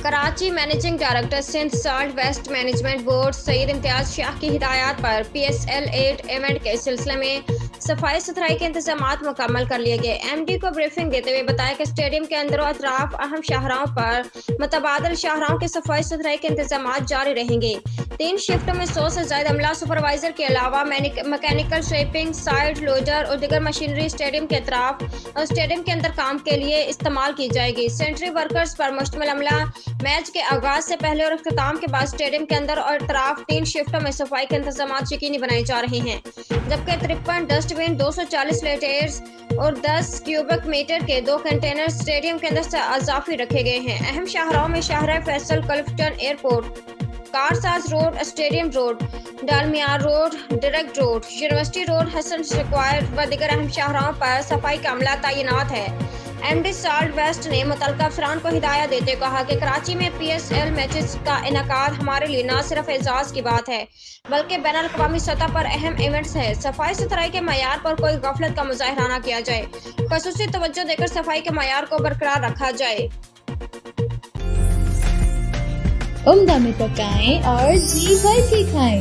Karachi managing director Sindh salt waste management board Saeed Imtiaz Shah की हिदायत पर PSL 8 इवेंट के सिलसिले में सफाई सुथराई के इंतजामात मुकम्मल कर लिए गए। MD को ब्रीफिंग देते हुए बताया कि स्टेडियम के अंदर और अतराफ अहम शाहराहों पर मुतबादिल शाहराहों की सफाई सुथराई के इंतजामात जारी रहेंगे। 3 शिफ्टों में 100 से ज्यादा अमला सुपरवाइजर के अलावा मैकेनिकल स्वीपिंग, साइड लोडर और दीगर मशीनरी स्टेडियम के अतराफ और स्टेडियम के अंदर काम के लिए इस्तेमाल की जाएगी। सेंट्री वर्कर्स पर मुश्तमिल अमला मैच के आगाज से पहले और इख्तिताम के बाद स्टेडियम के अंदर और अतराफ 3 शिफ्टों में सफाई के इंतजामात यकीनी बनाए जा रहे हैं, जबकि 53 डस्टबिन, 240 लेटेर्स और 10 क्यूबिक मीटर के 2 कंटेनर स्टेडियम के अंदर से अजाफी रखे गए हैं। अहम शाहराहों में Shahrah Faisal, Clifton airport, Karsaz road, stadium road, Dalmiar road, direct road, university road, Hasan square व दीगर अहम शाहराहों पर सफाई का अमला तैनात है। MD साल्ट वेस्ट ने मुतल्लिका अफसरान को हिदायत देते हुए कहा कि कराची में PSL मैचेस का इनेकाद हमारे लिए न सिर्फ एजाज की बात है बल्कि बैनुल अक़वामी सतह पर अहम इवेंट्स है। सफाई सुथराई के मयार पर कोई गफलत का मुजाहरा न किया जाए, ख़ुसूसी तवज्जो देकर सफाई के मयार को बरकरार रखा जाए। उम्दा में पकाएं और जी भर के खाएं।